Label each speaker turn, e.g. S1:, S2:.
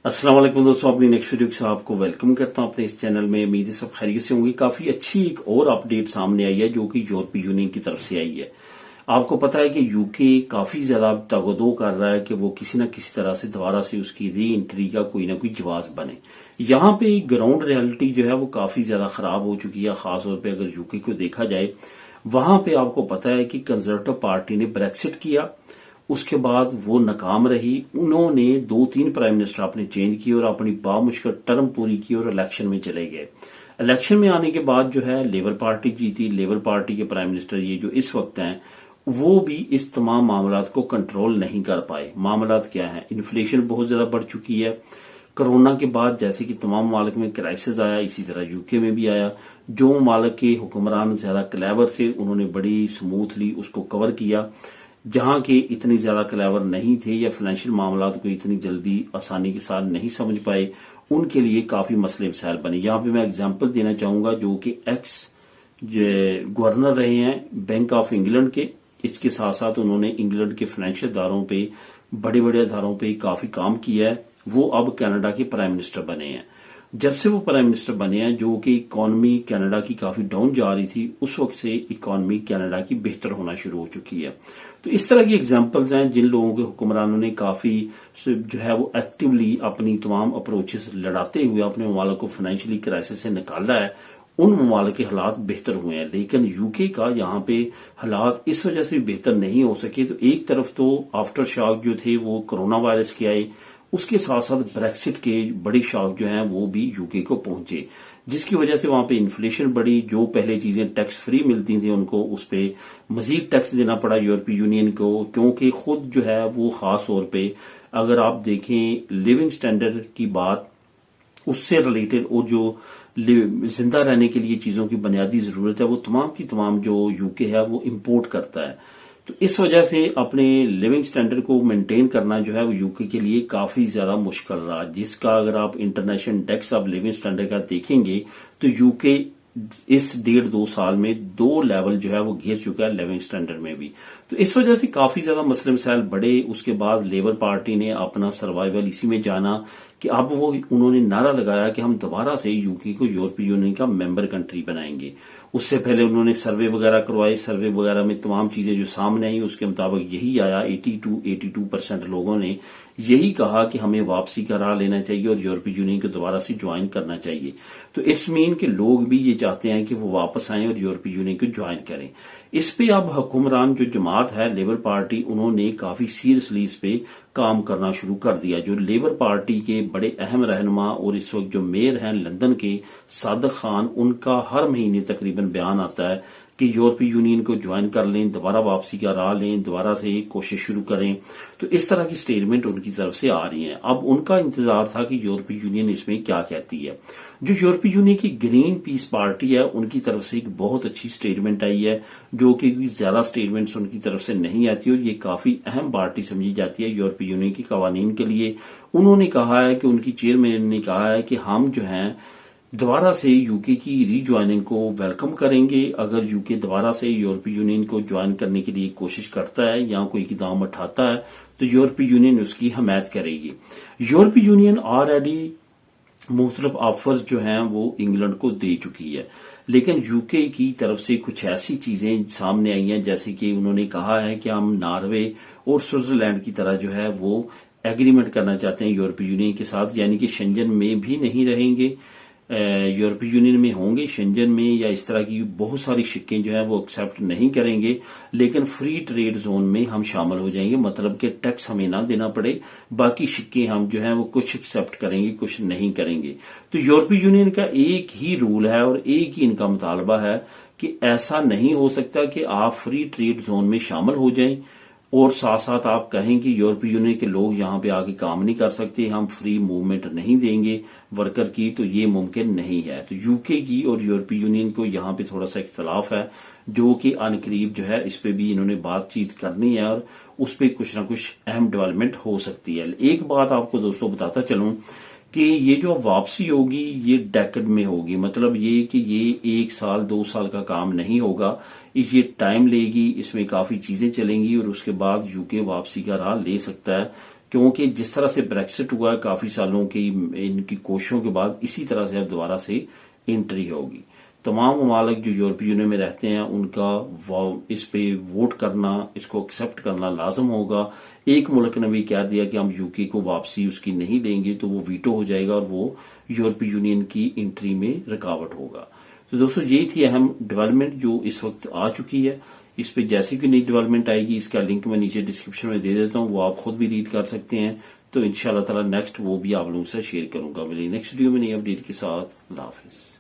S1: अस्सलाम वालेकुम दोस्तों, अपनी नेक्स्ट वीडियो के साथ आपको वेलकम करता हूं अपने इस चैनल में। उम्मीद है सब खैरियत से होंगे। काफी अच्छी एक और अपडेट सामने आई है जो कि यूरोपीय यूनियन की तरफ से आई है। आपको पता है कि यूके काफी ज्यादा तगदो कर रहा है कि वो किसी न किसी तरह से दोबारा से उसकी री एंट्री का कोई ना कोई जवाब बने। यहाँ पे ग्राउंड रियलिटी जो है वो काफी ज्यादा खराब हो चुकी है। खासतौर पर अगर यूके को देखा जाए, वहां पे आपको पता है कि कंजर्वेटिव पार्टी ने ब्रेक्सिट किया, उसके बाद वो नाकाम रही। उन्होंने 2-3 प्राइम मिनिस्टर अपने चेंज किए और अपनी बामुश्किल टर्म पूरी की और इलेक्शन में चले गए। इलेक्शन में आने के बाद जो है लेबर पार्टी जीती। लेबर पार्टी के प्राइम मिनिस्टर ये जो इस वक्त हैं वो भी इस तमाम मामलात को कंट्रोल नहीं कर पाए। मामलात क्या है? इन्फ्लेशन बहुत ज्यादा बढ़ चुकी है। कोरोना के बाद जैसे कि तमाम मालिक में क्राइसिस आया, इसी तरह यूके में भी आया। जो मालिक के हुक्मरान ज्यादा क्लेवर थे उन्होंने बड़ी स्मूथली उसको कवर किया। जहां के इतनी ज्यादा क्लेवर नहीं थे या फाइनेंशियल मामला को इतनी जल्दी आसानी के साथ नहीं समझ पाए, उनके लिए काफी मसले मसाइल बने। यहाँ पे मैं एग्जांपल देना चाहूंगा जो कि एक्स गवर्नर रहे हैं बैंक ऑफ इंग्लैंड के। इसके साथ साथ उन्होंने इंग्लैंड के फाइनेंशियल इदारों पे, बड़े बड़े इदारों पे काफी काम किया है। वो अब कनाडा के प्राइम मिनिस्टर बने हैं। जब से वो प्राइम मिनिस्टर बने हैं, जो कि इकोनॉमी कनाडा की काफी डाउन जा रही थी, उस वक्त से इकोनॉमी कनाडा की बेहतर होना शुरू हो चुकी है। तो इस तरह की एग्जांपल्स हैं जिन लोगों के हुक्मरानों ने काफी जो है वो एक्टिवली अपनी तमाम अप्रोचेस लड़ाते हुए अपने ममालिक को फाइनेंशियली क्राइसिस से निकाला है। उन ममालिक के हालात बेहतर हुए हैं, लेकिन यूके का यहाँ पे हालात इस वजह से बेहतर नहीं हो सके। तो एक तरफ तो आफ्टर शॉक जो थे वो कोरोना वायरस के आए, उसके साथ साथ ब्रेक्सिट के बड़े शॉक जो हैं वो भी यूके को पहुंचे, जिसकी वजह से वहां पे इन्फ्लेशन बढ़ी। जो पहले चीजें टैक्स फ्री मिलती थी उनको उस पे मजीद टैक्स देना पड़ा यूरोपीय यूनियन को, क्योंकि खुद जो है वो खास तौर पे अगर आप देखें लिविंग स्टैंडर्ड की बात, उससे रिलेटेड वो जो जिंदा रहने के लिए चीजों की बुनियादी जरूरत है वो तमाम की तमाम जो यूके है वो इम्पोर्ट करता है। तो इस वजह से अपने लिविंग स्टैंडर्ड को मेंटेन करना जो है वो यूके के लिए काफी ज्यादा मुश्किल रहा, जिसका अगर आप international index of living standard का देखेंगे तो यूके इस 1.5-2 साल में 2 लेवल जो है वो गिर चुका है लिविंग स्टैंडर्ड में भी। तो इस वजह से काफी ज्यादा मसले मसाइल बढ़े। उसके बाद लेबर पार्टी ने अपना सर्वाइवल इसी में जाना कि अब वो उन्होंने नारा लगाया कि हम दोबारा से यूके को यूरोपीय यूनियन का मेंबर कंट्री बनाएंगे। उससे पहले उन्होंने सर्वे वगैरह करवाए। सर्वे वगैरह में तमाम चीजें जो सामने आई उसके मुताबिक यही आया, 82% लोगों ने यही कहा कि हमें वापसी का राह लेना चाहिए और यूरोपीय यूनियन को दोबारा से ज्वाइन करना चाहिए। तो इट्स मीन कि लोग भी ये चाहते हैं कि वो वापस आएं और यूरोपीय यूनियन को ज्वाइन करें। इस पे अब हुक्मरान जो जमात है लेबर पार्टी, उन्होंने काफी सीरियसली इस पे काम करना शुरू कर दिया। जो लेबर पार्टी के बड़े अहम रहनुमा और इस वक्त जो मेयर हैं लंदन के, सादिक खान, उनका हर महीने तकरीबन बयान आता है कि यूरोपीय यूनियन को ज्वाइन कर लें, दोबारा वापसी का राह लें, दोबारा से कोशिश शुरू करें। तो इस तरह की स्टेटमेंट उनकी तरफ से आ रही हैं। अब उनका इंतजार था कि यूरोपीय यूनियन इसमें क्या कहती है। जो यूरोपीय यूनियन की ग्रीन पीस पार्टी है उनकी तरफ से एक बहुत अच्छी स्टेटमेंट आई है, जो कि ज्यादा स्टेटमेंट्स उनकी तरफ से नहीं आती और ये काफी अहम पार्टी समझी जाती है यूरोपीय यूनियन के कवानीन के लिए। उन्होंने कहा है कि उनकी चेयरमैन ने कहा है कि हम जो हैं दोबारा से यूके की रीज्वाइनिंग को वेलकम करेंगे। अगर यूके दोबारा से यूरोपीय यूनियन को ज्वाइन करने के लिए कोशिश करता है या कोई इक़दाम उठाता है तो यूरोपीय यूनियन उसकी हमायत करेगी। यूरोपीय यूनियन ऑलरेडी मुख्तलिफ ऑफर्स जो हैं वो इंग्लैंड को दे चुकी है, लेकिन यूके की तरफ से कुछ ऐसी चीजें सामने आई हैं, जैसे कि उन्होंने कहा है कि हम नॉर्वे और स्विट्जरलैंड की तरह जो है वो एग्रीमेंट करना चाहते हैं यूरोपीय यूनियन के साथ, यानी कि शेंजन में भी नहीं रहेंगे, यूरोपीय यूनियन में होंगे, शेंजन में या इस तरह की बहुत सारी शिक्कें जो है वो एक्सेप्ट नहीं करेंगे, लेकिन फ्री ट्रेड जोन में हम शामिल हो जाएंगे। मतलब कि टैक्स हमें ना देना पड़े, बाकी शिक्के हम जो है वो कुछ एक्सेप्ट करेंगे, कुछ नहीं करेंगे। तो यूरोपीय यूनियन का एक ही रूल है और एक ही इनका मुतालबा है कि ऐसा नहीं हो सकता कि आप फ्री ट्रेड जोन में शामिल हो जाएं और साथ साथ आप कहें कि यूरोपीय यूनियन के लोग यहाँ पे आके काम नहीं कर सकते, हम फ्री मूवमेंट नहीं देंगे वर्कर की, तो ये मुमकिन नहीं है। तो यूके की और यूरोपीय यूनियन को यहाँ पे थोड़ा सा इख्तलाफ है, जो कि अनकरीब जो है इस पे भी इन्होंने बातचीत करनी है और उस पर कुछ ना कुछ अहम डेवलपमेंट हो सकती है। एक बात आपको दोस्तों बताता चलूं कि ये जो वापसी होगी ये डेकेड में होगी। मतलब ये कि ये 1 साल 2 साल का काम नहीं होगा, ये टाइम लेगी, इसमें काफी चीजें चलेंगी और उसके बाद यूके वापसी का राह ले सकता है। کیونکہ جس طرح سے بریکسٹ ہوا ہے کافی سالوں کی ان کی کوششوں کے بعد اسی طرح سے اب دوبارہ سے انٹری ہوگی. تمام ممالک جو یورپی یونین میں رہتے ہیں ان کا اس پہ ووٹ کرنا، اس کو ایکسپٹ کرنا لازم ہوگا. ایک ملک نے بھی کہہ دیا کہ ہم یو کے کو واپسی اس کی نہیں دیں گے تو وہ ویٹو ہو جائے گا اور وہ یورپی یونین کی انٹری میں رکاوٹ ہوگا. تو دوستو یہی تھی اہم ڈیولپمنٹ جو اس وقت آ چکی ہے. اس پہ جیسی کوئی نئی ڈیولپمنٹ آئے گی اس کا لنک میں نیچے ڈسکرپشن میں دے دیتا ہوں، وہ آپ خود بھی ریڈ کر سکتے ہیں. تو انشاءاللہ تعالی نیکسٹ وہ بھی آپ لوگوں سے شیئر کروں گا. میری نیکسٹ ویڈیو میں نئی اپڈیٹ کے ساتھ. اللہ حافظ.